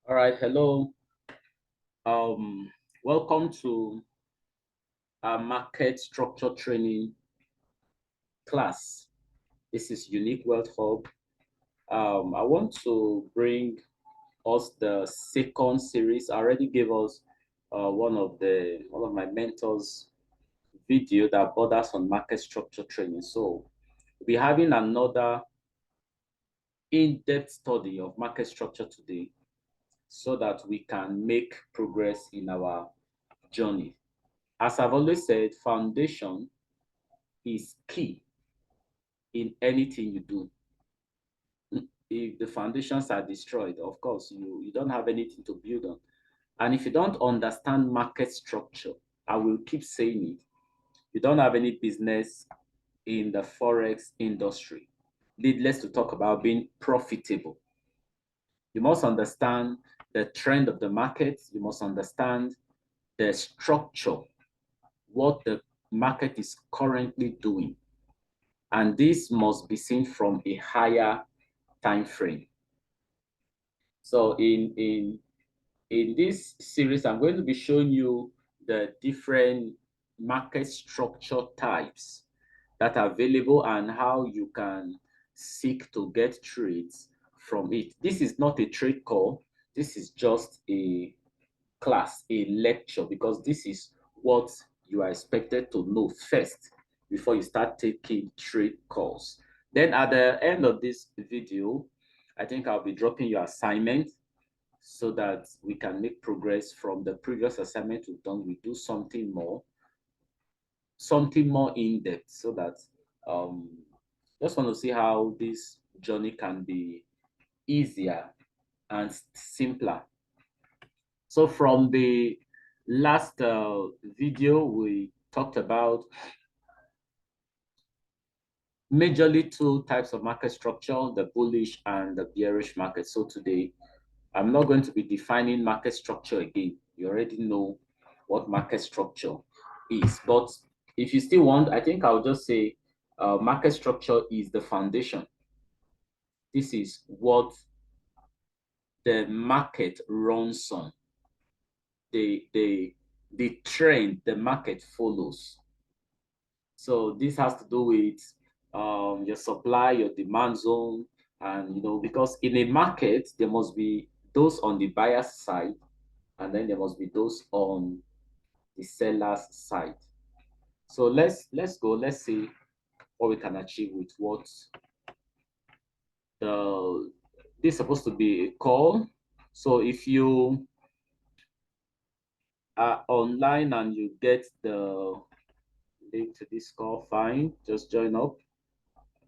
All right, hello. Um, Welcome to our market structure training class. This is Unique Wealth Hub. I want to bring us the second series. I already gave us one of my mentors video that borders on market structure training. So we'll be having another in-depth study of market structure today so that we can make progress in our journey. As I've always said, foundation is key in anything you do. If the foundations are destroyed, of course, you don't have anything to build on. And if you don't understand market structure, I will keep saying it, you don't have any business in the Forex industry. Needless to talk about being profitable. You must understand the trend of the market. You must understand the structure, what the market is currently doing. And this must be seen from a higher time frame. So in this series, I'm going to be showing you the different market structure types that are available and how you can seek to get trades from it. This is not a trade call. This is just a class, a lecture, because this is what you are expected to know first before you start taking trade calls. Then at the end of this video, I think I'll be dropping your assignment so that we can make progress from the previous assignment we've done. We do something more in depth so that um, just want to see how this journey can be easier and simpler. So from the last video, we talked about majorly two types of market structure, the bullish and the bearish market. So today, I'm not going to be defining market structure again. You already know what market structure is. But if you still want, I think I'll just say market structure is the foundation. This is what the market runs on. The trend the market follows. So this has to do with your supply, your demand zone, and because in a market there must be those on the buyer's side, and then there must be those on the seller's side. So let's go. Let's see what we can achieve with what the this is supposed to be a call. So if you are online and you get the link to this call, fine, just join up.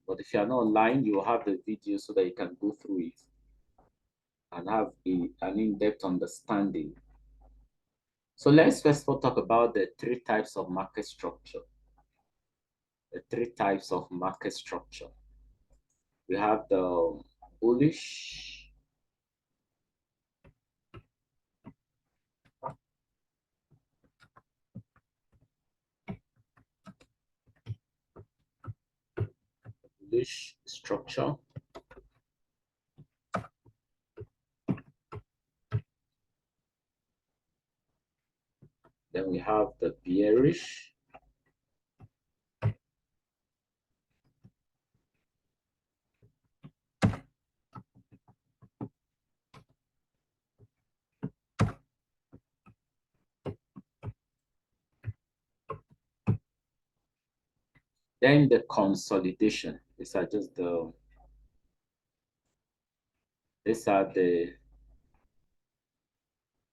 But if you're not online, you will have the video so that you can go through it and have an in-depth understanding. So let's first of all talk about the three types of market structure. The three types of market structure. We have the bullish, bullish structure. Then we have the bearish. Then the consolidation. These are the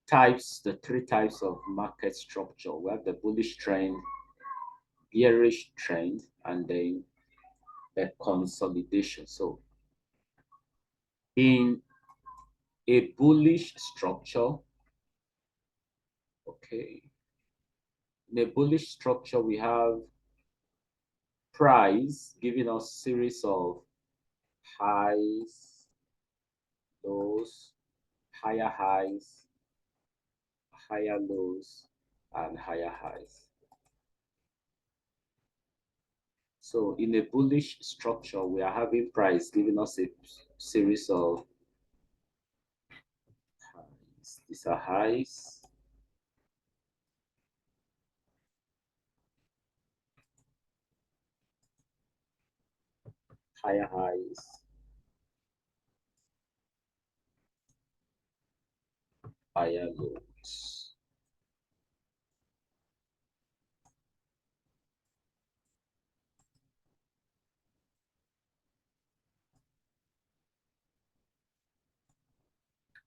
types, the three types of market structure. We have the bullish trend, bearish trend, and then the consolidation. So in a bullish structure, okay, in a bullish structure, we have price giving us series of highs, lows, higher highs, higher lows, and higher highs. So in a bullish structure, we are having price giving us a series of These are highs. Higher highs. Higher lows.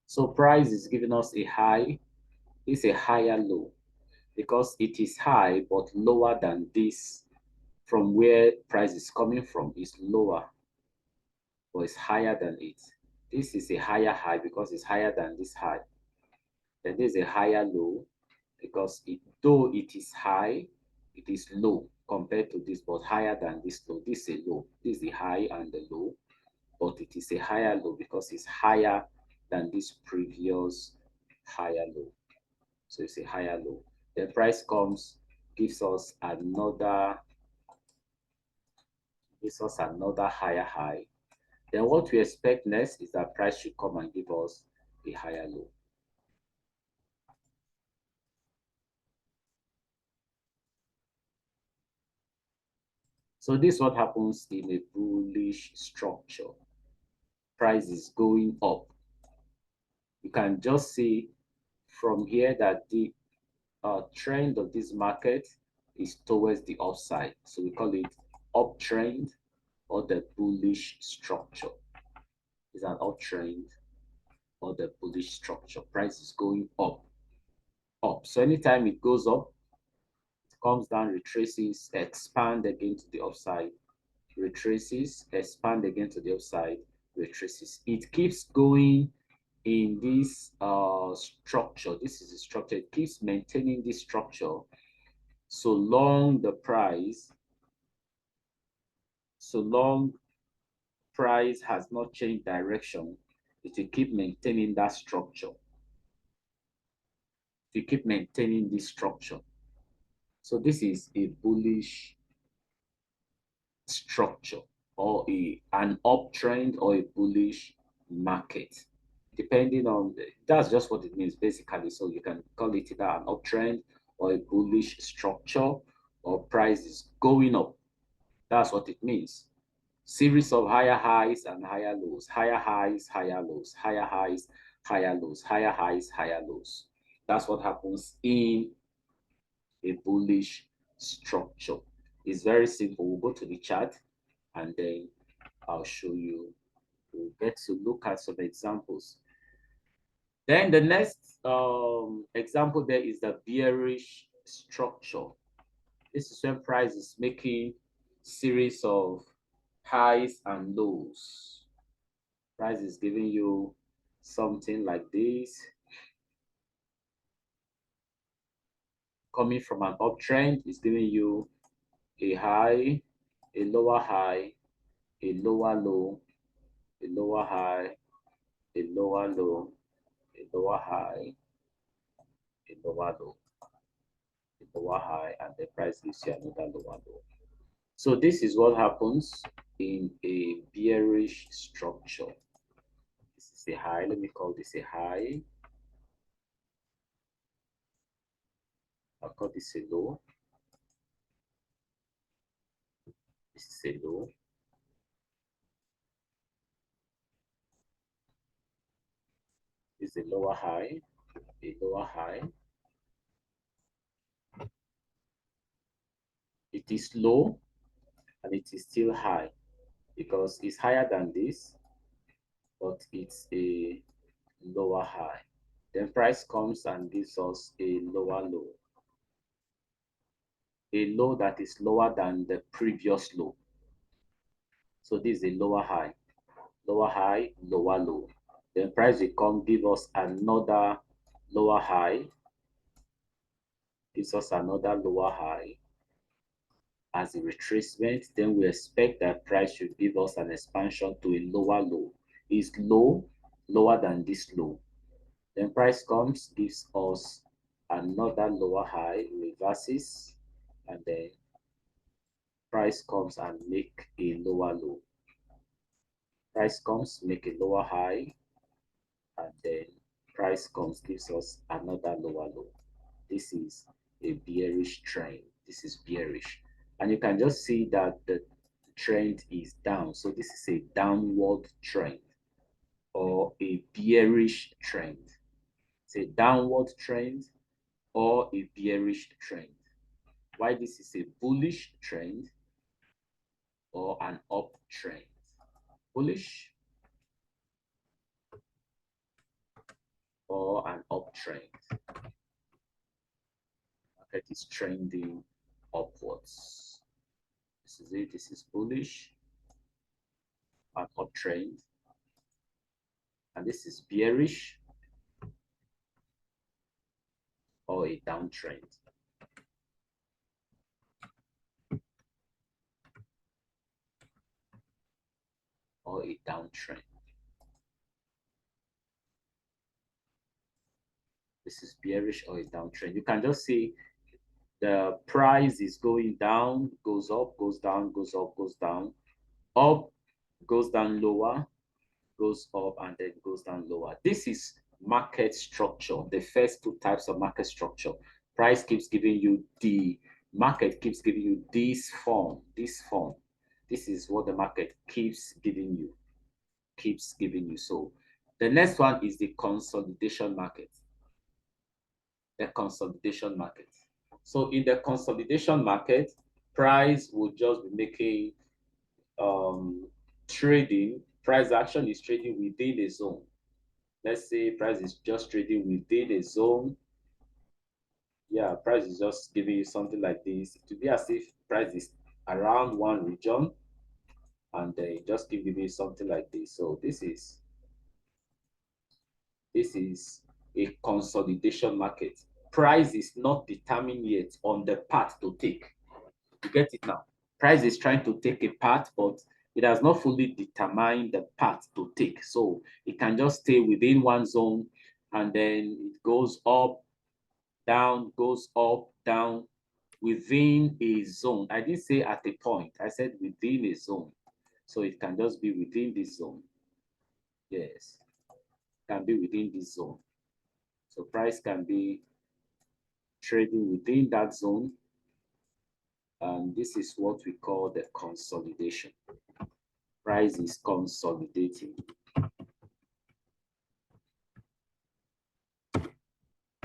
So price is giving us a high. It's a higher low because it is high but lower than this from where price is coming from. Is lower but it's higher than it. This is a higher high because it's higher than this high. Then there's a higher low because though it is high, it is low compared to this, but higher than this low. This is a low. This is the high and the low, but it is a higher low because it's higher than this previous higher low. So it's a higher low. The price comes, gives us another higher high. Then what we expect next is that price should come and give us a higher low. So this is what happens in a bullish structure. Price is going up. You can just see from here that the trend of this market is towards the upside. So we call it uptrend or the bullish structure. It's an uptrend or the bullish structure. Price is going up, up. So anytime it goes up, it comes down, retraces, expand again to the upside, retraces, expand again to the upside, retraces. It keeps going in this structure. This is the structure. It keeps maintaining this structure so long the price, so long price has not changed direction, it will keep maintaining that structure. To keep maintaining this structure. So this is a bullish structure or an uptrend or a bullish market. Depending on, that's just what it means basically. So you can call it either an uptrend or a bullish structure or price is going up. That's what it means. Series of higher highs and higher lows, higher highs, higher lows, higher highs, higher lows, higher highs, higher lows. That's what happens in a bullish structure. It's very simple. We'll go to the chart and then I'll show you. We'll get to look at some examples. Then the next example there is the bearish structure. This is when price is making series of highs and lows. Price is giving you something like this, coming from an uptrend, is giving you a high, a lower high, a lower low, a lower high, a lower low, a lower high, a lower low, a lower high, and the price gives you another lower low. So this is what happens in a bearish structure. This is a high. Let me call this a high. I'll call this a low. This is a low. This is a lower high, a lower high. It is low and it is still high because it's higher than this, but it's a lower high. Then price comes and gives us a lower low. A low that is lower than the previous low. So this is a lower high, lower low. Then price will come give us another lower high, gives us another lower high as a retracement. Then we expect that price should give us an expansion to a lower low. Is low, lower than this low. Then price comes, gives us another lower high, reverses, and then price comes and make a lower low. Price comes, make a lower high, and then Price comes, gives us another lower low. This is a bearish trend. This is bearish. And you can just see that the trend is down. So this is a downward trend or a bearish trend. It's a downward trend or a bearish trend. Why this is a bullish trend or an uptrend. Bullish or an uptrend. Market is trending upwards. This is it. This is bullish, an uptrend, and this is bearish or a downtrend. Or a downtrend. This is bearish or a downtrend. You can just see the price is going down, goes up, goes down, goes up, goes down, up, goes down lower, goes up, and then goes down lower. This is market structure, the first two types of market structure. Price keeps giving you the market keeps giving you this form, this form. This is what the market keeps giving you, So the next one is the consolidation market. The consolidation market. So in the consolidation market, price will just be making trading. Price action is trading within a zone. Let's say price is just trading within a zone. Yeah, price is just giving you something like this. To be as if price is around one region and they just keep giving you something like this. So this is a consolidation market. Price is not determined yet on the path to take. You get it now? Price is trying to take a path, but it has not fully determined the path to take. So it can just stay within one zone and then it goes up, down, goes up, down within a zone. I didn't say at a point, I said within a zone. So it can just be within this zone. Yes, it can be within this zone. So price can be trading within that zone. And this is what we call the consolidation. Price is consolidating.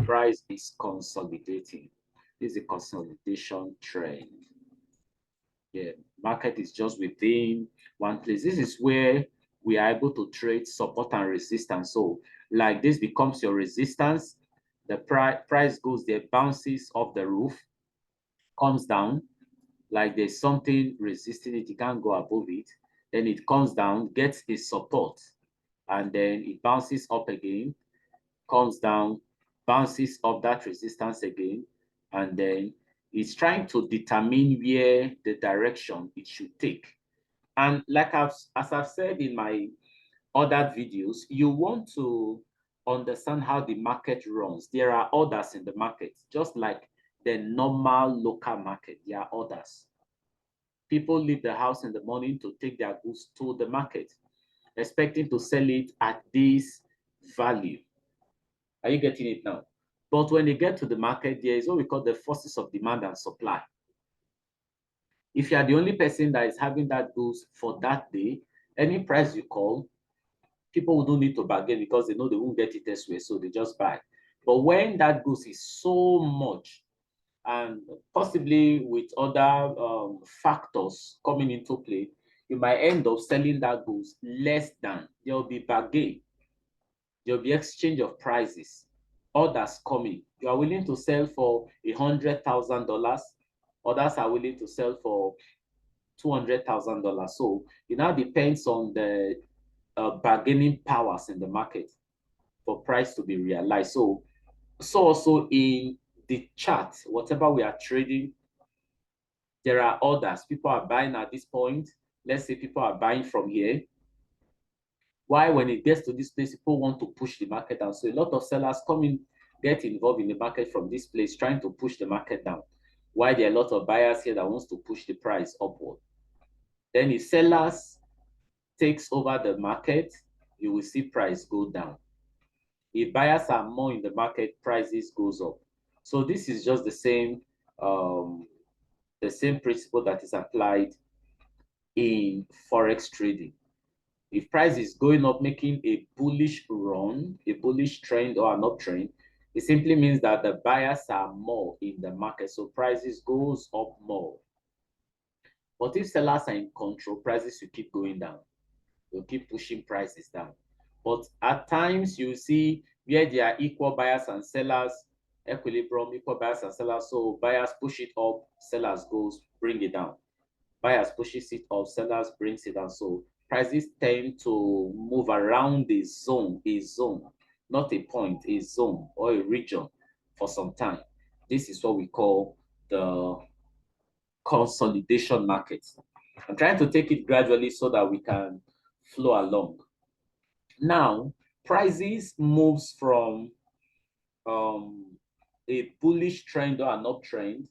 Price is consolidating. This is a consolidation trend. Yeah, market is just within one place. This is where we are able to trade support and resistance. So like this becomes your resistance. The price goes there, bounces off the roof, comes down, like there's something resisting it, you can't go above it. Then it comes down, gets a support, and then it bounces up again, comes down, bounces up that resistance again, and then it's trying to determine where the direction it should take. And like as I've said in my other videos, you want to understand how the market runs. There are orders in the market, just like the normal local market. There are orders. People leave the house in the morning to take their goods to the market, expecting to sell it at this value. Are you getting it now? But when they get to the market, there is what we call the forces of demand and supply. If you are the only person that is having that goods for that day, any price you call, people don't need to bargain because they know they won't get it elsewhere, so they just buy. But when that goods is so much, and possibly with other factors coming into play, you might end up selling that goods less than. There will be bargain. There will be exchange of prices. Orders coming. You are willing to sell for $100,000. Others are willing to sell for $200,000. So it now depends on the bargaining powers in the market for price to be realized. So also in the chart, whatever we are trading, there are orders. People are buying at this point. Let's say people are buying from here. Why, when it gets to this place, people want to push the market down. So a lot of sellers come in, get involved in the market from this place, trying to push the market down. Why there are a lot of buyers here that wants to push the price upward. Then if sellers takes over the market, you will see price go down. If buyers are more in the market, prices goes up. So this is just um, the same principle that is applied in forex trading. If price is going up, making a bullish run, a bullish trend or an uptrend, it simply means that the buyers are more in the market, so prices goes up more. But if sellers are in control, prices will keep going down. They'll keep pushing prices down. But at times you see where there are equal buyers and sellers, equilibrium, equal buyers and sellers. So buyers push it up, sellers goes bring it down. Buyers pushes it up, sellers brings it down. So prices tend to move around a zone, not a point, a zone or a region for some time. This is what we call the consolidation market. I'm trying to take it gradually so that we can flow along. Now, prices moves from um, a bullish trend or an uptrend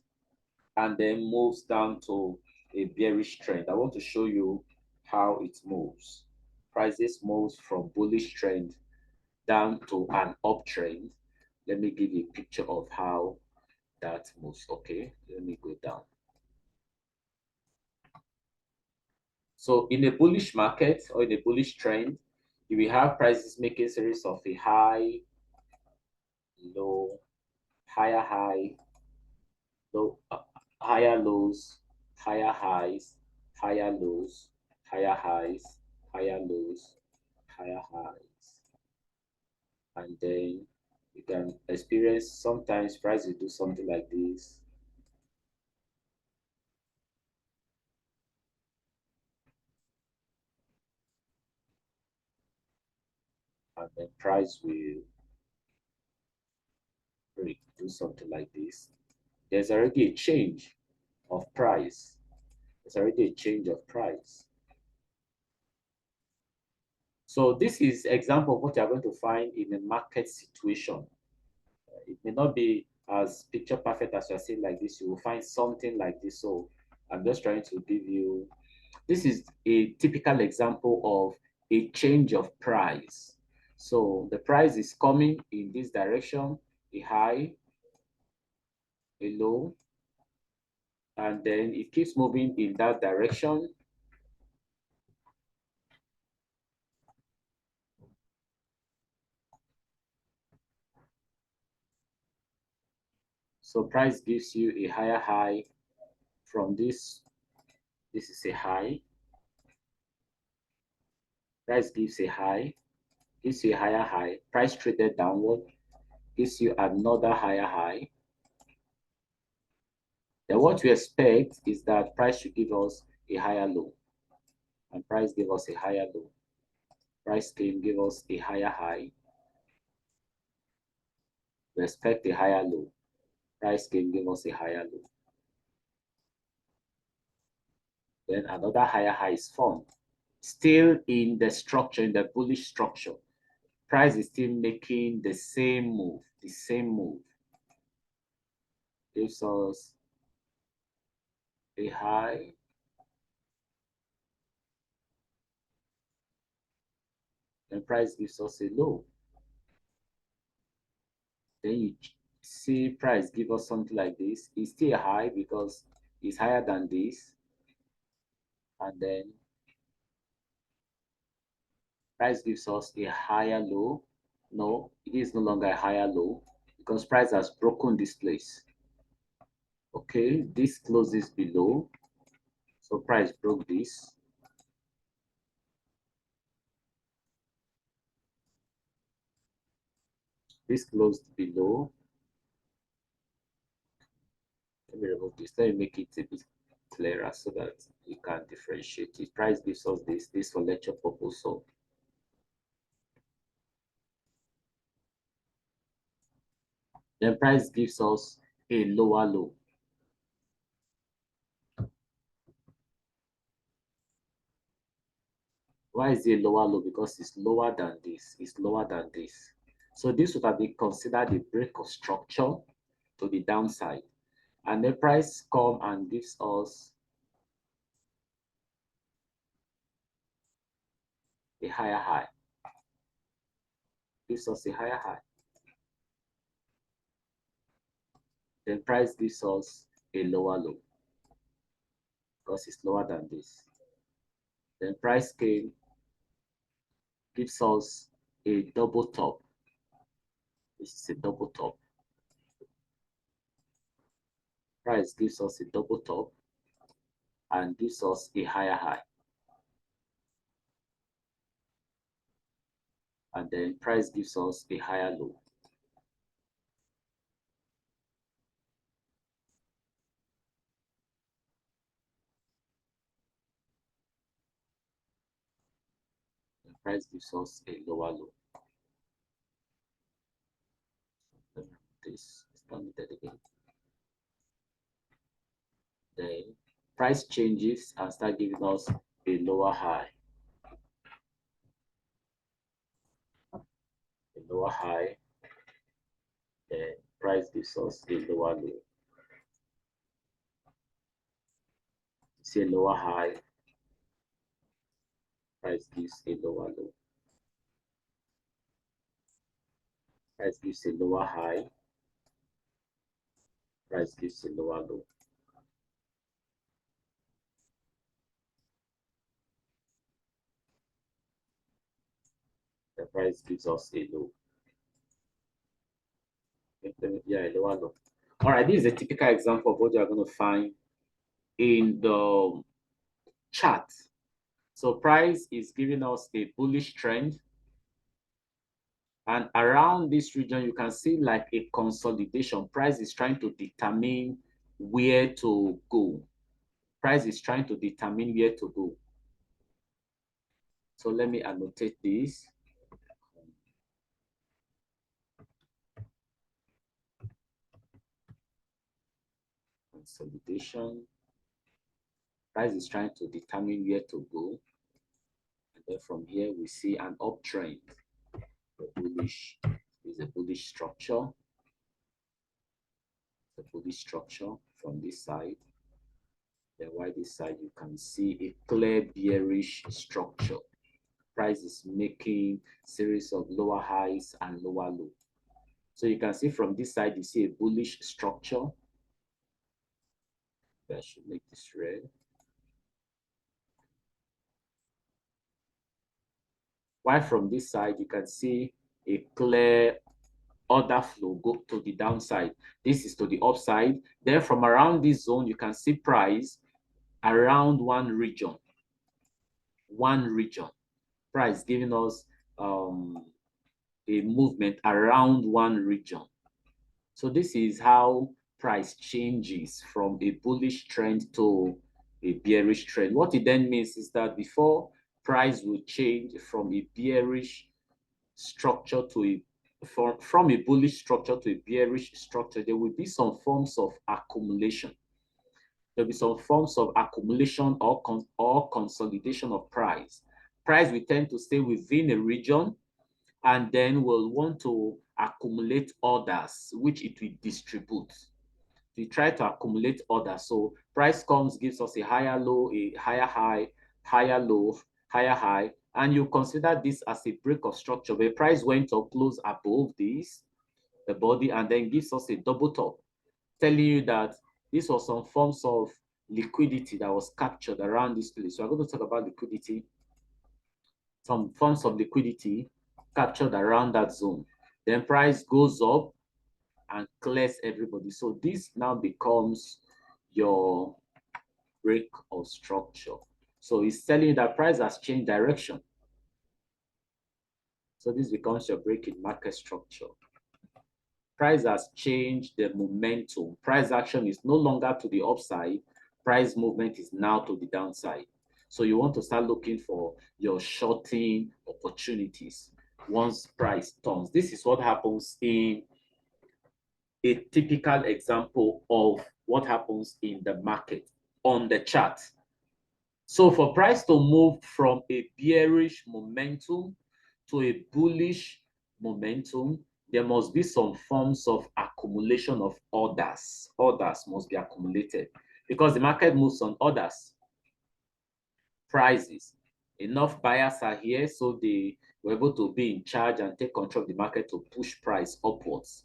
and then moves down to a bearish trend. I want to show you how it moves. Prices moves from bullish trend down to an uptrend. Let me give you a picture of how that moves. Okay, let me go down. So in a bullish market or in a bullish trend, you will have prices making series of a high, low, higher high, low, higher lows, higher highs, higher lows, higher highs, higher lows, higher highs. And then you can experience sometimes prices do something like this. And then price will do something like this. There's already a change of price. There's already a change of price. So this is example of what you're going to find in a market situation. It may not be as picture perfect as you're seeing like this. You will find something like this. So I'm just trying to give you, this is a typical example of a change of price. So the price is coming in this direction, a high, a low, and then it keeps moving in that direction. So price gives you a higher high from this. This is a high. Price gives a high, gives you a higher high. Price traded downward, gives you another higher high. Then what we expect is that price should give us a higher low. And price give us a higher low. Price can give us a higher high. We expect a higher low. Price can give us a higher low. Then another higher high is formed. Still in the structure, in the bullish structure. Price is still making the same move, the same move. Gives us a high, and price gives us a low. Then you see price give us something like this. It's still high because it's higher than this. And then price gives us a higher low. No, it is no longer a higher low because price has broken this place. Okay, this closes below. So price broke this. This closed below. Let me remove this. Let me make it a bit clearer so that you can differentiate it. Price gives us this for lecture purpose. So then price gives us a lower low. Why is it lower low? Because it's lower than this. It's lower than this. So this would have been considered a break of structure to the downside. And the price come and gives us a higher high. gives us a higher high. Then price gives us a lower low because it's lower than this. Then price came, gives us a double top. This is a double top. Price gives us a double top and gives us a higher high. And then price gives us a higher low. The price gives us a lower low. This is not needed again. Then price changes and start giving us a lower high. A lower high. Then price gives us a lower low. See a lower high. Price gives a lower low. Price gives a lower high. Price gives a lower low. The price gives us a low. Yeah, a lower low. All right, this is a typical example of what you are going to find in the chart. So price is giving us a bullish trend. And around this region, you can see like a consolidation. Price is trying to determine where to go. Price is trying to determine where to go. So let me annotate this. Consolidation. Price is trying to determine where to go. And then from here, we see an uptrend. The bullish is a bullish structure. The bullish structure from this side. Then while this side, you can see a clear bearish structure. Price is making series of lower highs and lower low. So you can see from this side, you see a bullish structure. I should make this red. While from this side, you can see a clear order flow go to the downside. This is to the upside. Then from around this zone, you can see price around one region. Price giving us a movement around one region. So this is how price changes from a bullish trend to a bearish trend. What it then means is that before price will change from a bearish structure to a from a bullish structure to a bearish structure, there will be some forms of accumulation. There'll be some forms of accumulation or consolidation of price. Price will tend to stay within a region and then will want to accumulate orders, which it will distribute. We try to accumulate orders. So price comes, gives us a higher low, a higher high, higher low, higher high, and you consider this as a break of structure where price went up close above this, the body, and then gives us a double top, telling you that this was some forms of liquidity that was captured around this place. So I'm going to talk about liquidity, some forms of liquidity captured around that zone. Then price goes up and clears everybody. So this now becomes your break of structure. So it's telling you that price has changed direction. So this becomes your break in market structure. Price has changed the momentum. Price action is no longer to the upside. Price movement is now to the downside. So you want to start looking for your shorting opportunities once price turns. This is what happens in a typical example of what happens in the market on the chart. So for price to move from a bearish momentum to a bullish momentum, there must be some forms of accumulation of orders. Orders must be accumulated because the market moves on orders, prices. Enough buyers are here, so were able to be in charge and take control of the market to push price upwards.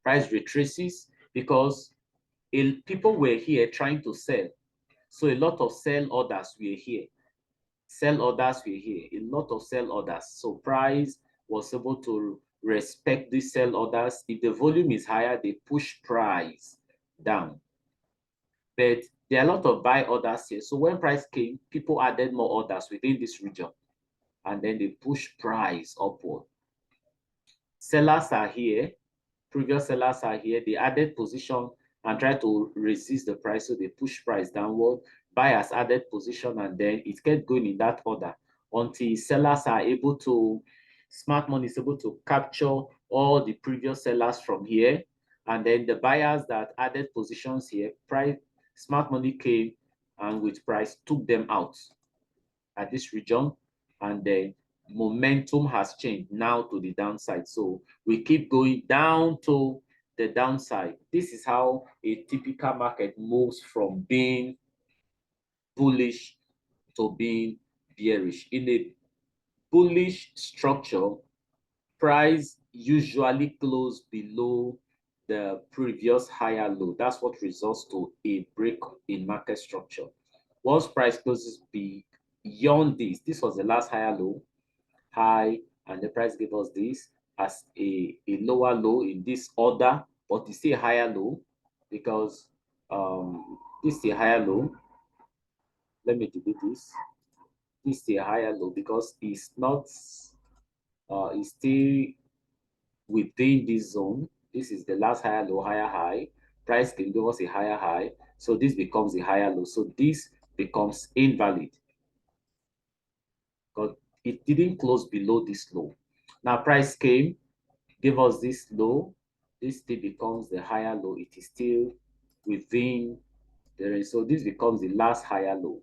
Price retraces because people were here trying to sell. So a lot of sell orders were here. Sell orders were here. A lot of sell orders. So price was able to respect these sell orders. If the volume is higher, they push price down. But there are a lot of buy orders here. So when price came, people added more orders within this region. And then they push price upward. Sellers are here. Previous sellers are here. They added position and try to resist the price. So they push price downward. Buyers added position and then it kept going in that order until sellers are able to, smart money is able to capture all the previous sellers from here. And then the buyers that added positions here, smart money came and with price took them out at this region. And then momentum has changed now to the downside. So we keep going down to the downside. This is how a typical market moves from being bullish to being bearish. In a bullish structure, price usually close below the previous higher low. That's what results to a break in market structure. Once price closes beyond this was the last higher low, high, and the price gave us this as a lower low in this order, but it's still a higher low because this is a higher low. Let me delete this. This is a higher low because it's not, it's still within this zone. This is the last higher low, higher high. Price can give us a higher high. So this becomes a higher low. So this becomes invalid because it didn't close below this low. Now price came, gave us this low. This still becomes the higher low. It is still within the range. So this becomes the last higher low.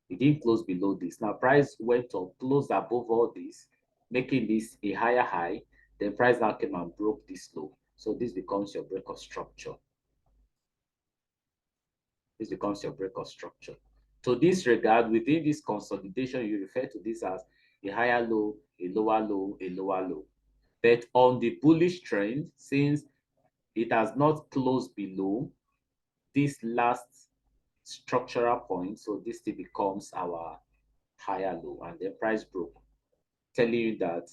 It didn't close below this. Now price went up, closed above all this, making this a higher high. Then price now came and broke this low. So this becomes your break of structure. This becomes your break of structure. To this regard, within this consolidation, you refer to this as a higher low, a lower low, a lower low. But on the bullish trend, since it has not closed below this last structural point, so this still becomes our higher low, and the price broke, telling you that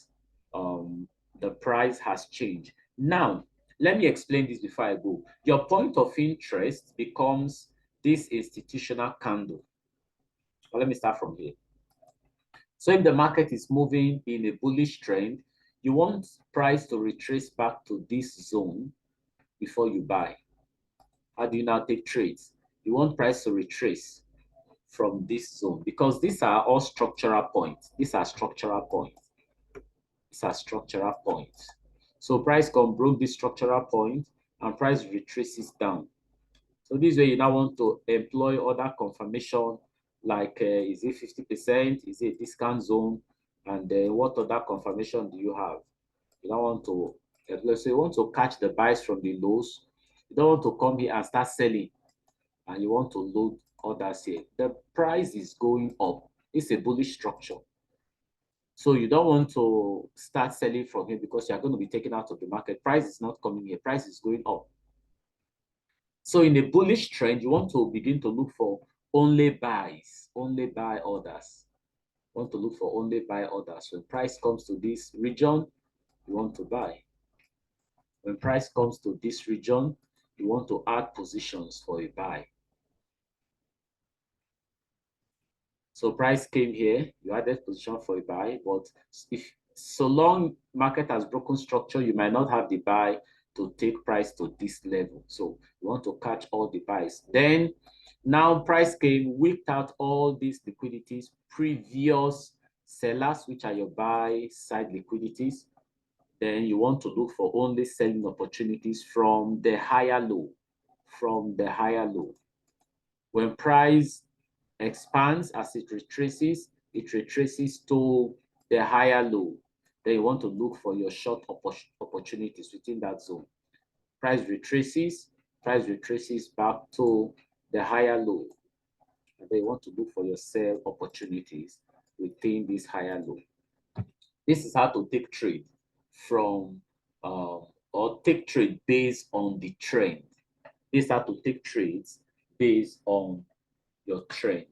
the price has changed. Now, let me explain this before I go. Your point of interest becomes this institutional candle. Well, let me start from here. So if the market is moving in a bullish trend, you want price to retrace back to this zone before you buy. How do you now take trades? You want price to retrace from this zone because these are all structural points. These are structural points. These are structural points. So price can broke this structural point and price retraces down. So this way you now want to employ other confirmation like is it 50%? Is it a discount zone? And what other confirmation do you have? You don't want to, let's say you want to catch the buys from the lows. You don't want to come here and start selling and you want to load orders here. The price is going up. It's a bullish structure. So you don't want to start selling from here because you're going to be taken out of the market. Price is not coming here. Price is going up. So in a bullish trend, you want to begin to look for only buys, only buy orders. You want to look for only buy orders. When price comes to this region, you want to buy. When price comes to this region, you want to add positions for a buy. So price came here, you added position for a buy, but if so long market has broken structure, you might not have the buy to take price to this level. So you want to catch all the buys. Then now price came, whipped out all these liquidities, previous sellers, which are your buy side liquidities. Then you want to look for only selling opportunities from the higher low, from the higher low. When price expands as it retraces to the higher low. Then you want to look for your short opportunities within that zone. Price retraces back to the higher low. And then you want to look for your sell opportunities within this higher low. This is how to take trade from or take trade based on the trend. This is how to take trades based on your trend.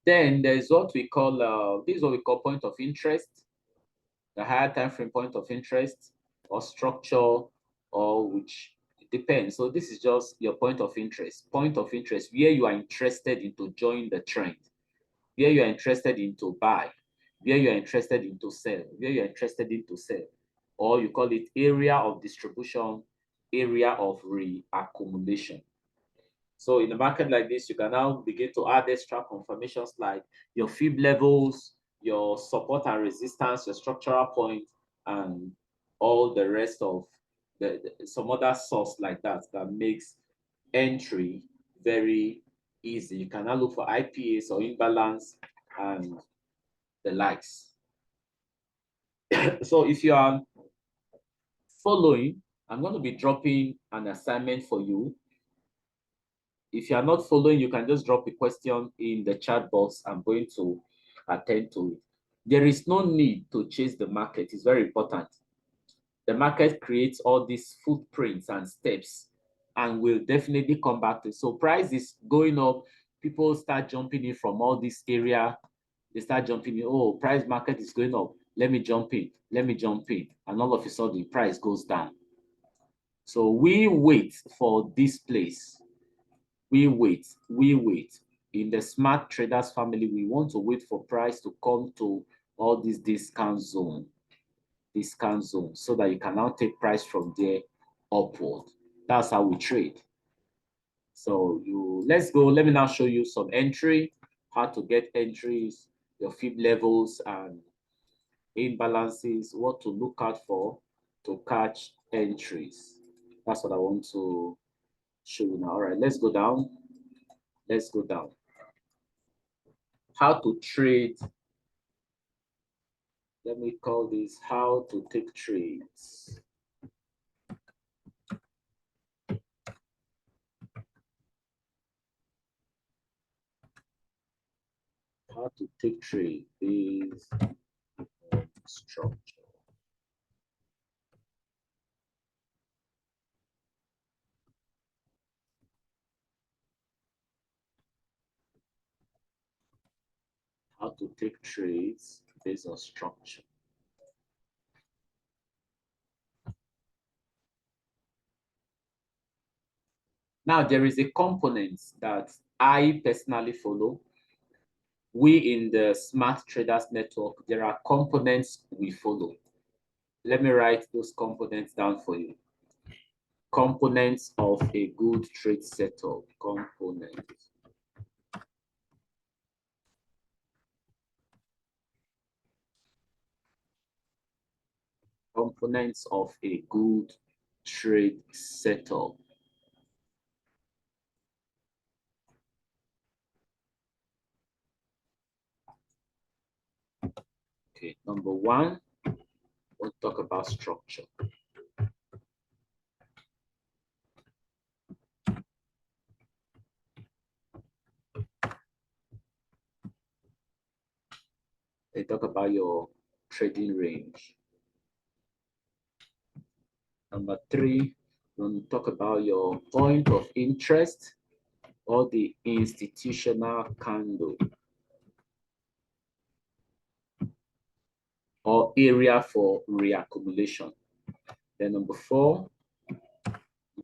Then there's what we call this is what we call point of interest, the higher time frame point of interest, or structure, or which it depends. So this is just your point of interest. Point of interest where you are interested in to join the trend, where you are interested in to buy, where you are interested in to sell, where you are interested in to sell, or you call it area of distribution, area of reaccumulation. So in a market like this, you can now begin to add extra confirmations like your fib levels, your support and resistance, your structural point, and all the rest of some other source like that that makes entry very easy. You can now look for IPAs or imbalance and the likes. So if you are following, I'm going to be dropping an assignment for you. If you are not following, you can just drop a question in the chat box. I'm going to attend to it. There is no need to chase the market. It's very important. The market creates all these footprints and steps and will definitely come back to it. So price is going up. People start jumping in from all this area. They start jumping in. Oh, price market is going up. Let me jump in. Let me jump in. And all of a sudden, the price goes down. So we wait for this place. We wait. In the smart traders family, we want to wait for price to come to all this discount zone, so that you can now take price from there upward. That's how we trade. So let's go. Let me now show you some entry, how to get entries, your fib levels and imbalances, what to look out for to catch entries. That's what I want to show you now. All right, let's go down. Let's go down. How to trade. Let me call this how to take trades. How to take trade based on structure. How to take trades based on structure. Now, there is a component that I personally follow. We in the Smart Traders Network, there are components we follow. Let me write those components down for you. Components of a good trade setup. Components. Components of a good trade setup. Okay, number one, we'll talk about structure. They talk about your trading range. Number three, we'll talk about your point of interest or the institutional candle or area for reaccumulation. Then number four,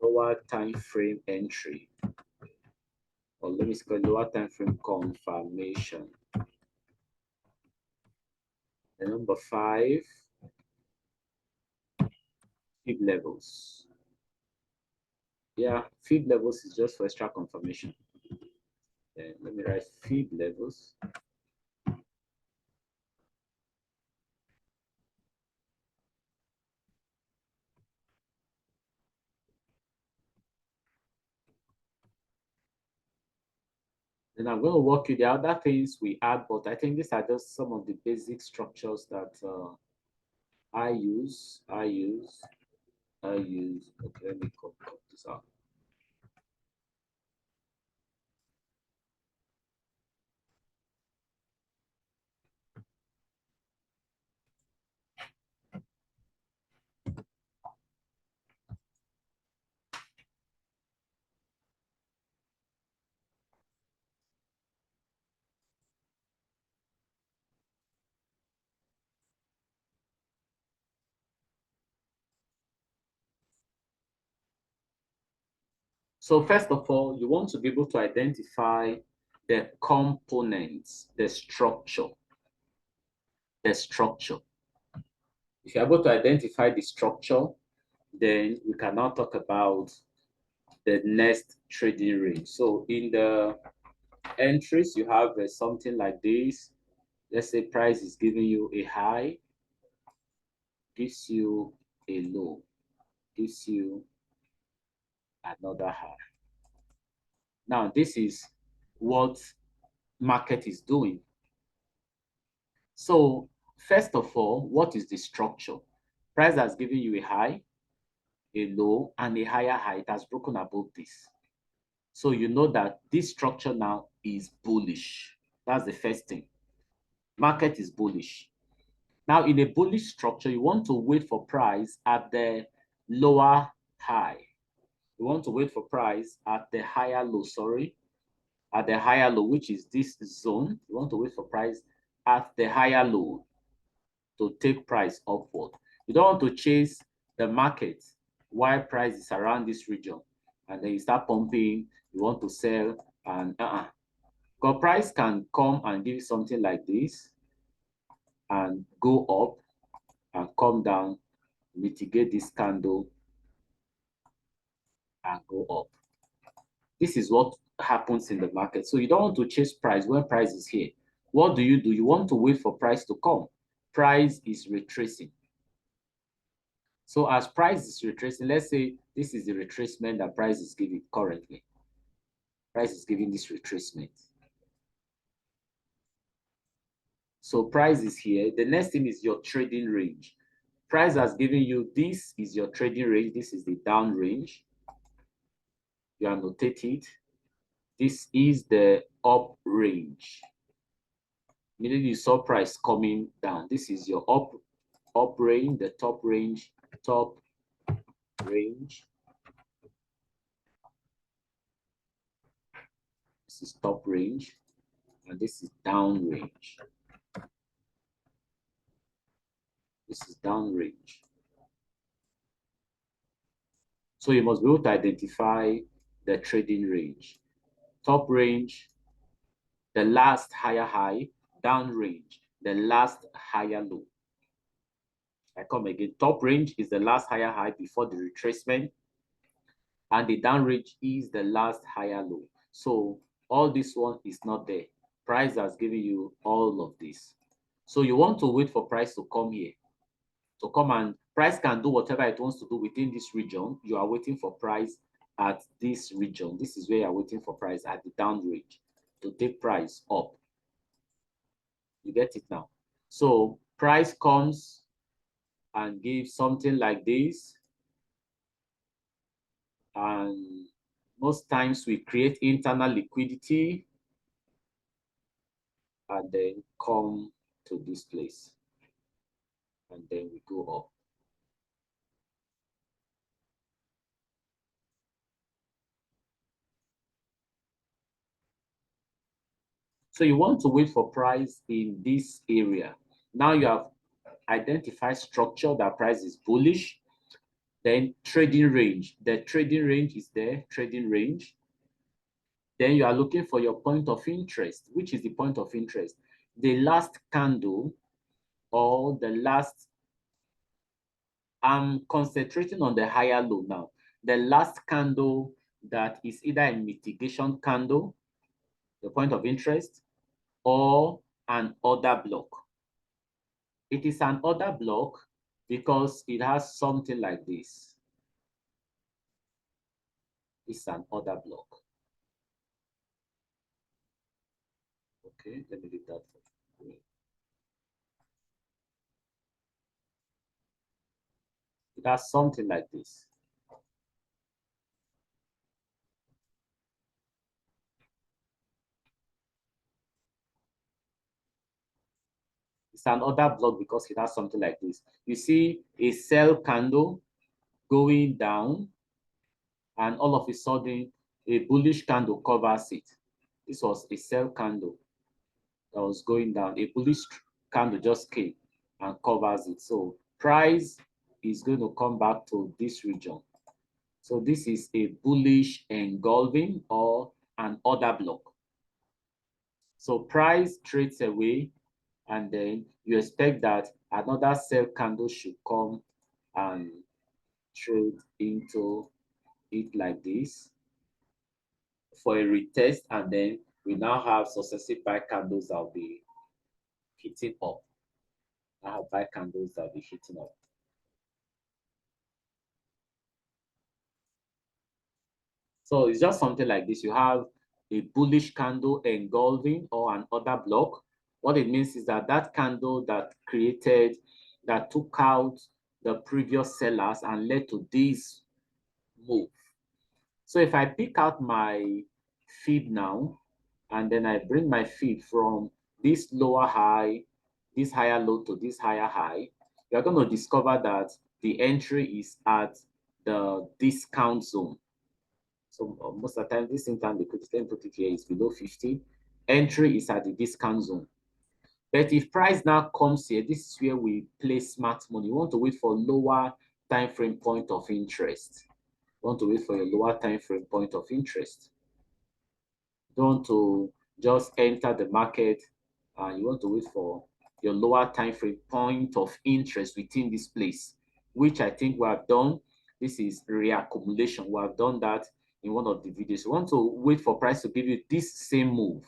lower time frame entry, or let me call lower time frame confirmation. Then number five, fib levels. Yeah, fib levels is just for extra confirmation. Then let me write fib levels. Then I'm going to walk you the other things we add, but I think these are just some of the basic structures that I use. Okay, let me cut this out. So first of all, you want to be able to identify the components, the structure. The structure. If you're able to identify the structure, then we can now talk about the next trading range. So in the entries, you have something like this. Let's say price is giving you a high, gives you a low, gives you another high. Now, this is what market is doing. So first of all, what is the structure? Price has given you a high, a low, and a higher high. It has broken above this. So you know that this structure now is bullish. That's the first thing. Market is bullish. Now, in a bullish structure, you want to wait for price at the lower high. You want to wait for price at the higher low, at the higher low, which is this zone. You want to wait for price at the higher low to take price upward. You don't want to chase the market while price is around this region and then you start pumping, you want to sell and because price can come and give you something like this and go up and come down, mitigate this candle and go up. This is what happens in the market. So you don't want to chase price when price is here. What do? You want to wait for price to come. Price is retracing. So as price is retracing, let's say this is the retracement that price is giving currently. Price is giving this retracement. So price is here. The next thing is your trading range. Price has given you, this is your trading range. This is the down range. You annotate it. This is the up range. Immediately you saw price coming down. This is your up range, the top range, top range. This is top range, and this is down range. This is down range. So you must be able to identify the trading range. Top range, the last higher high, down range, the last higher low. I come again. Top range is the last higher high before the retracement, and the down range is the last higher low. So all this one is not there. Price has given you all of this. So you want to wait for price to come here. To come, and price can do whatever it wants to do within this region. You are waiting for price at this region. This is where you are waiting for price at the down range to take price up. You get it now? So price comes and gives something like this. And most times we create internal liquidity and then come to this place. And then we go up. So you want to wait for price in this area. Now you have identified structure that price is bullish. Then trading range. The trading range is there, trading range. Then you are looking for your point of interest. Which is the point of interest? The last candle or the last, I'm concentrating on the higher low now. The last candle that is either a mitigation candle, the point of interest, or an order block. It is an order block because it has something like this. It's an order block. Okay, let me leave that for you. It has something like this. It's an order block because it has something like this. You see a sell candle going down, and all of a sudden, a bullish candle covers it. This was a sell candle that was going down. A bullish candle just came and covers it. So price is going to come back to this region. So this is a bullish engulfing or an order block. So price trades away, and then you expect that another sell candle should come and trade into it like this for a retest, and then we now have successive buy candles that will be hitting up. I have buy candles that will be hitting up. So it's just something like this. You have a bullish candle engulfing or an order block. What it means is that that candle that created, that took out the previous sellers and led to this move. So if I pick out my feed now, and then I bring my feed from this lower high, this higher low to this higher high, you're going to discover that the entry is at the discount zone. So most of the time, this interval liquidity, let me put it here, is below 50. Entry is at the discount zone. But if price now comes here, this is where we play smart money. You want to wait for lower time frame point of interest. You want to wait for a lower time frame point of interest. You don't want to just enter the market. You want to wait for your lower time frame point of interest within this place, which I think we have done. This is reaccumulation. We have done that in one of the videos. You want to wait for price to give you this same move.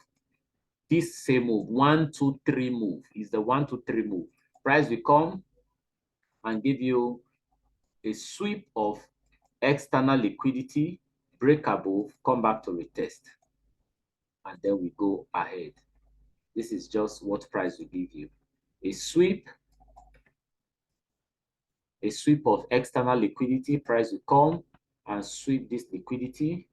This same move, 1, 2, 3 move is the 1, 2, 3 move. Price will come and give you a sweep of external liquidity, break above, come back to retest, and then we go ahead. This is just what price will give you. A sweep of external liquidity, price will come and sweep this liquidity.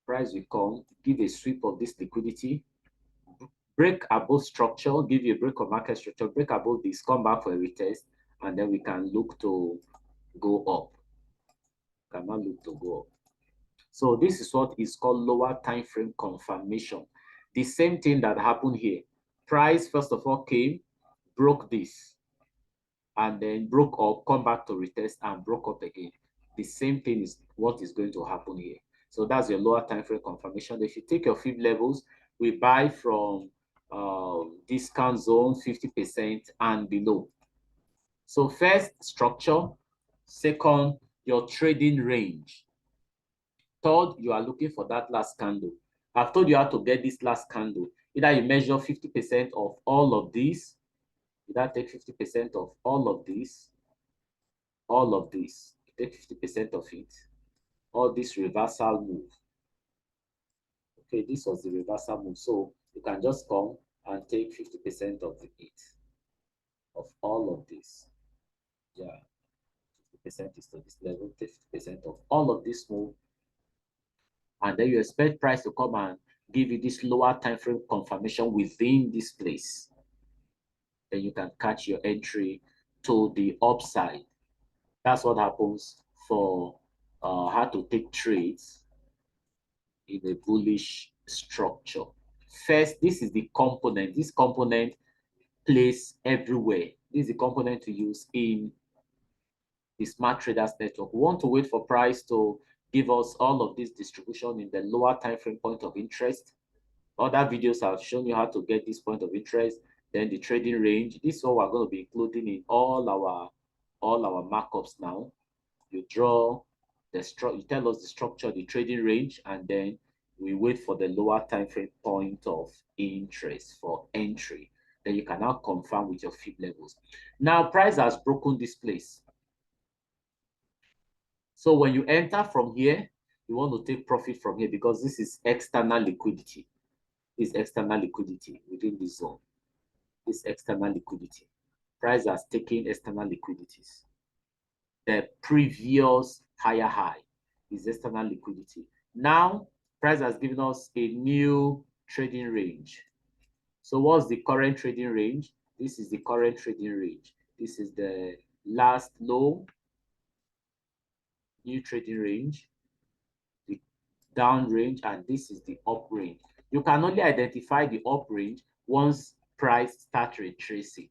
Price will come, give a sweep of this liquidity, break above structure, give you a break of market structure, break above this, come back for a retest, and then we can look to go up. Cannot look to go up. So this is what is called lower time frame confirmation. The same thing that happened here. Price first of all came, broke this, and then broke up, come back to retest and broke up again. The same thing is what is going to happen here. So that's your lower time frame confirmation. If you take your fib levels, we buy from discount zone 50% and below. So first, structure. Second, your trading range. Third, you are looking for that last candle. I've told you how to get this last candle. Either you measure 50% of all of these, either take 50% of all of this, take 50% of it, or this reversal move. Okay, this was the reversal move. So you can just come and take 50% of it, of all of this. Yeah, 50% is to this level, take 50% of all of this move, and then you expect price to come and give you this lower time frame confirmation within this place. Then you can catch your entry to the upside. That's what happens for how to take trades in a bullish structure. First, this is the component. This component plays everywhere. This is the component to use in the smart traders network. We want to wait for price to give us all of this distribution in the lower time frame point of interest. Other videos have shown you how to get this point of interest, then the trading range. This is what we're going to be including in all our markups now. You draw the structure, you tell us the structure, the trading range, and then we wait for the lower time frame point of interest for entry. Then you can now confirm with your fib levels. Now price has broken this place. So when you enter from here, you want to take profit from here because this is external liquidity. This external liquidity within this zone. This external liquidity. Price has taken external liquidities. The previous higher high is external liquidity. Now, price has given us a new trading range. So what's the current trading range? This is the current trading range. This is the last low, new trading range, the down range, and this is the up range. You can only identify the up range once price starts retracing.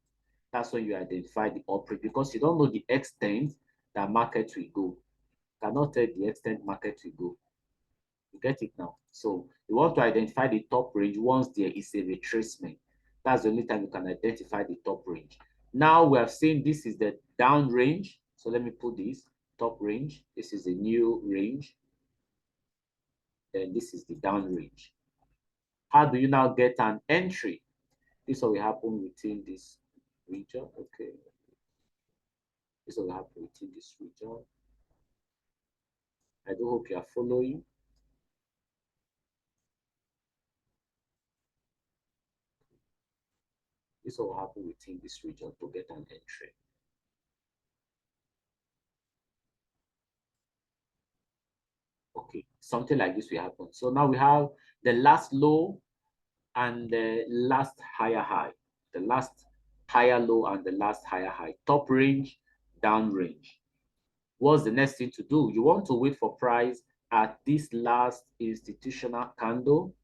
That's when you identify the up range, because you don't know the extent that market will go. You cannot tell the extent market will go. You get it now? So you want to identify the top range once there is a retracement. That's the only time you can identify the top range. Now we have seen this is the down range. So let me put this top range. This is a new range. And this is the down range. How do you now get an entry? This will happen within this region. Okay. This will happen within this region. I do hope you are following. This will happen within this region to get an entry. Okay, something like this will happen. So now we have the last low and the last higher high. The last higher low and the last higher high. Top range, down range. What's the next thing to do? You want to wait for price at this last institutional candle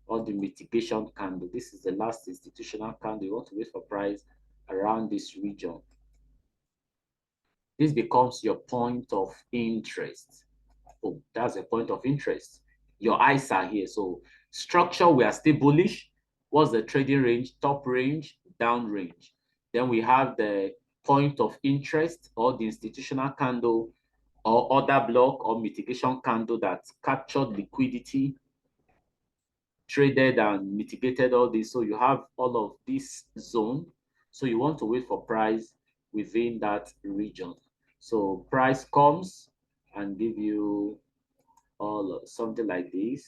or the mitigation candle. This is the last institutional candle. You want to wait for price around this region. This becomes your point of interest. Oh, that's a point of interest. Your eyes are here. So structure, we are still bullish. What's the trading range? Top range, down range. Then we have the point of interest or the institutional candle or order block or mitigation candle that captured liquidity, traded and mitigated all this. So you have all of this zone. So you want to wait for price within that region. So price comes and give you all something like this.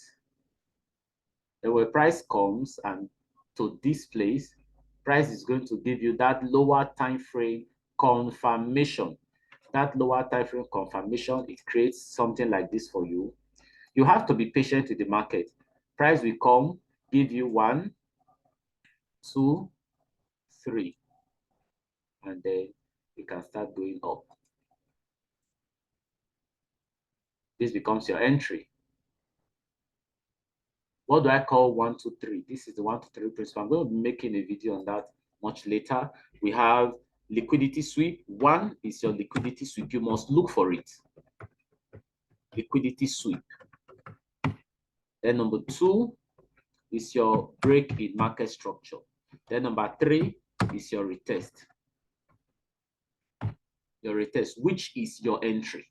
Then when price comes and to this place, price is going to give you that lower time frame confirmation. That lower time frame confirmation, it creates something like this for you. You have to be patient with the market. Price will come, give you 1, 2, 3, and then you can start going up. This becomes your entry. What do I call 1, 2, 3? This is the 1, 2, 3 principle. I'm going to be making a video on that much later. We have liquidity sweep. 1 is your liquidity sweep. You must look for it. Liquidity sweep. Then number 2 is your break in market structure. Then number 3 is your retest. Your retest, which is your entry.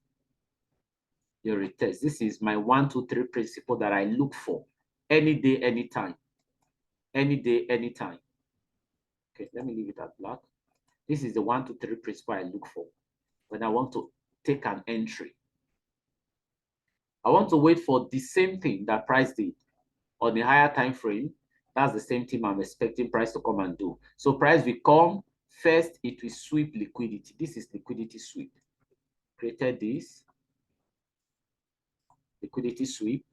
Your retest. This is my 1, 2, 3 principle that I look for any day, anytime. Any day, anytime. Okay, let me leave it at black. This is the 1, 2, 3 principle I look for when I want to take an entry. I want to wait for the same thing that price did on the higher time frame. That's the same thing I'm expecting price to come and do. So price will come first, it will sweep liquidity. This is liquidity sweep. Created this liquidity sweep.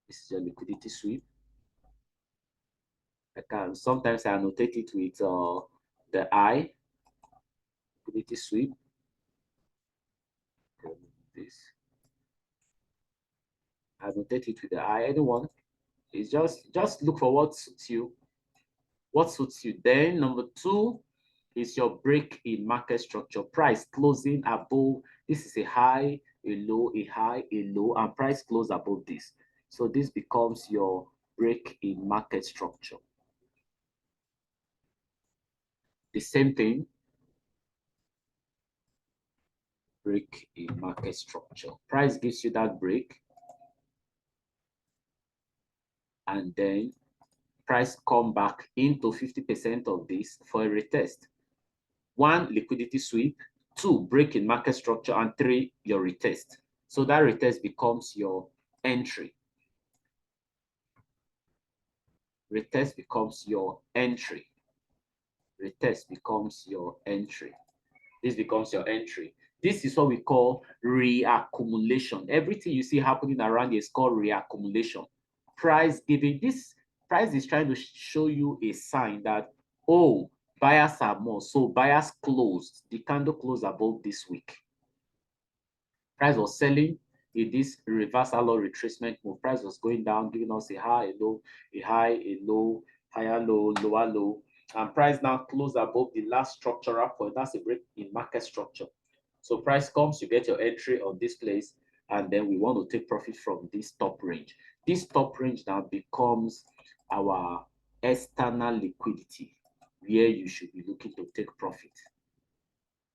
This is your liquidity sweep. I can sometimes I annotate it with the I. Liquidity sweep. This. I annotate it with the I. Anyone? It's just look for what suits you. What suits you. Then number 2 is your break in market structure. Price closing above. This is a high, a low, a high, a low, and price close above this. So this becomes your break in market structure. The same thing. Break in market structure. Price gives you that break. And then price come back into 50% of this for a retest. 1, liquidity sweep. 2, break in market structure. And 3, your retest. So that retest becomes your entry. Retest becomes your entry. Retest becomes your entry. This becomes your entry. This is what we call reaccumulation. Everything you see happening around here is called reaccumulation. Price giving. This price is trying to show you a sign that, oh, buyers are more. So buyers closed. The candle closed above this week. Price was selling in this reversal or retracement move. Price was going down, giving us a high, a low, a high, a low, higher low, lower low, and price now close above the last structural point. That's a break in market structure. So price comes, you get your entry on this place, and then we want to take profit from this top range. This top range now becomes our external liquidity, where you should be looking to take profit.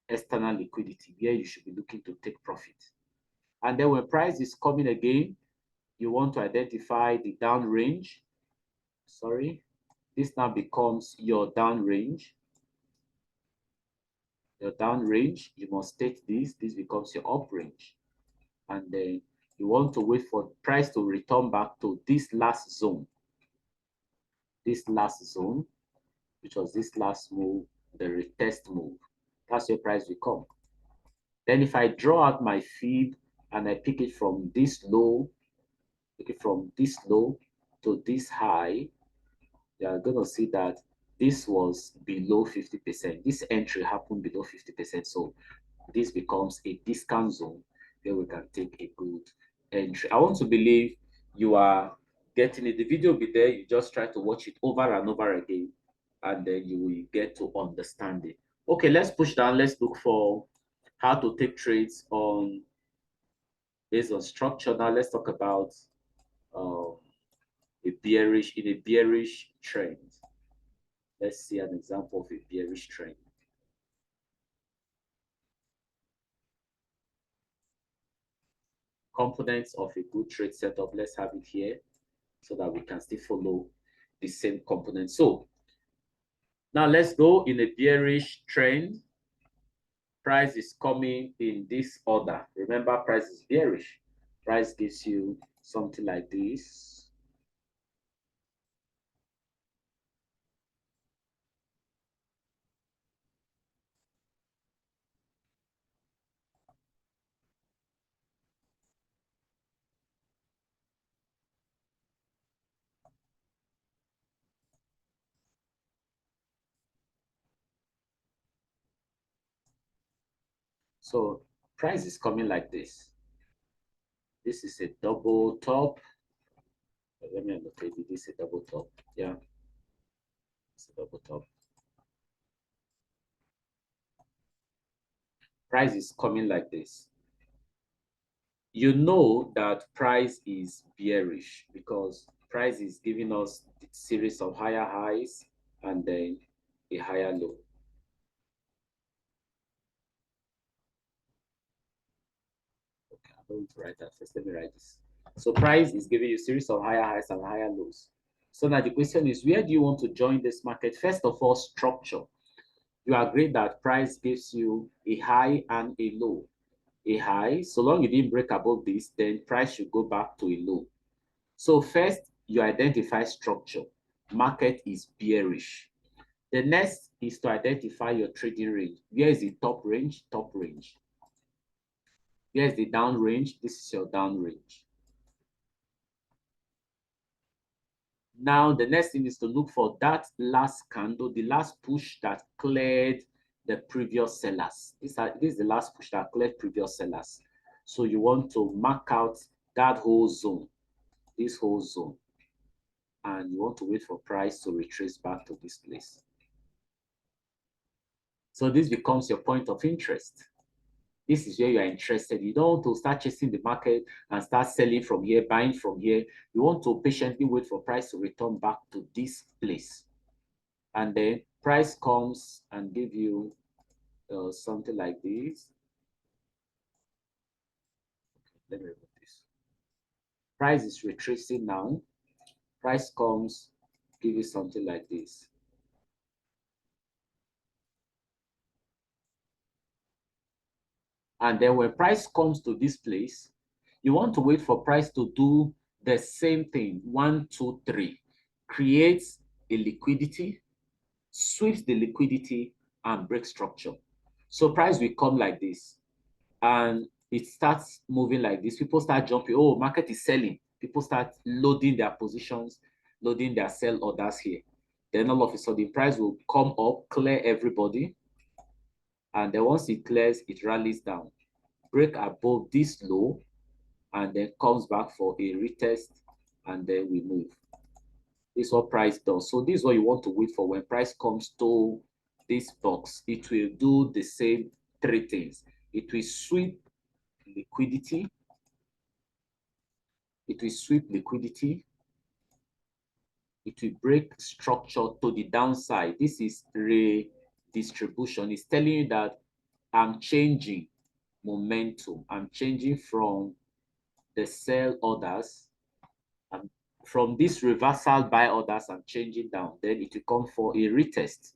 External liquidity, where you should be looking to take profit. And then when price is coming again, you want to identify the down range. Sorry, this now becomes your down range. Your down range, you must take this. This becomes your up range. And then you want to wait for price to return back to this last zone. This last zone, which was this last move, the retest move. That's where price will come. Then if I draw out my fib and I pick it from this low, pick it from this low to this high, you are going to see that this was below 50%. This entry happened below 50%. So this becomes a discount zone where we can take a good entry. I want to believe you are getting it. The video will be there. You just try to watch it over and over again, and then you will get to understand it. Okay, let's push down. Let's look for how to take trades on based on structure. Now let's talk about a bearish trend. Let's see an example of a bearish trend. Components of a good trade setup. Let's have it here so that we can still follow the same component. So now let's go in a bearish trend. Price is coming in this order. Remember, price is bearish. Price gives you something like this. So price is coming like this. This is a double top. Let me annotate it. This is a double top. Yeah, it's a double top. Price is coming like this. You know that price is bearish because price is giving us a series of higher highs and then a higher low. Okay, I'm going to write that first. Let me write this. So price is giving you a series of higher highs and higher lows. So now the question is, where do you want to join this market? First of all, structure. You agree that price gives you a high and a low. A high, so long you didn't break above this, then price should go back to a low. So first, you identify structure. Market is bearish. The next is to identify your trading range. Where is the top range? Top range. Where is the down range? This is your down range. Now, the next thing is to look for that last candle, the last push that cleared the previous sellers. This is the last push that cleared previous sellers. So you want to mark out that whole zone, this whole zone. And you want to wait for price to retrace back to this place. So this becomes your point of interest. This is where you are interested. You don't want to start chasing the market and start selling from here, buying from here. You want to patiently wait for price to return back to this place. And then price comes and give you something like this. Let me remove this. Price is retracing now. Price comes, give you something like this. And then when price comes to this place, you want to wait for price to do the same thing. 1, 2, 3. Creates a liquidity, sweeps the liquidity, and breaks structure. So price will come like this. And it starts moving like this. People start jumping. Oh, market is selling. People start loading their positions, loading their sell orders here. Then all of a sudden, price will come up, clear everybody. And then once it clears, it rallies down, break above this low, and then comes back for a retest, and then we move. This is what price does. So this is what you want to wait for. When price comes to this box, it will do the same three things. It will sweep liquidity. It will sweep liquidity. It will break structure to the downside. This is redistribution. It's telling you that I'm changing momentum. I'm changing from the sell orders. And from this reversal buy orders, I'm changing down. Then it will come for a retest.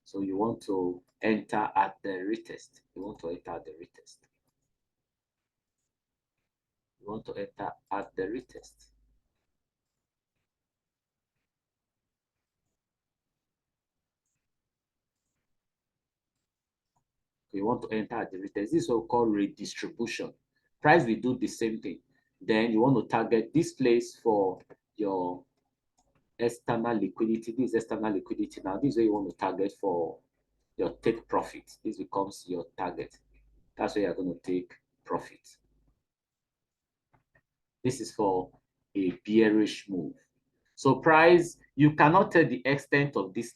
So you want to enter at the retest. You want to enter at the retest. You want to enter at the retest. You want to enter at the retest. This is what we call redistribution. Price will do the same thing. Then you want to target this place for your external liquidity. This is external liquidity. Now, this is where you want to target for your take profit. This becomes your target. That's where you're going to take profit. This is for a bearish move. So price, you cannot tell the extent of this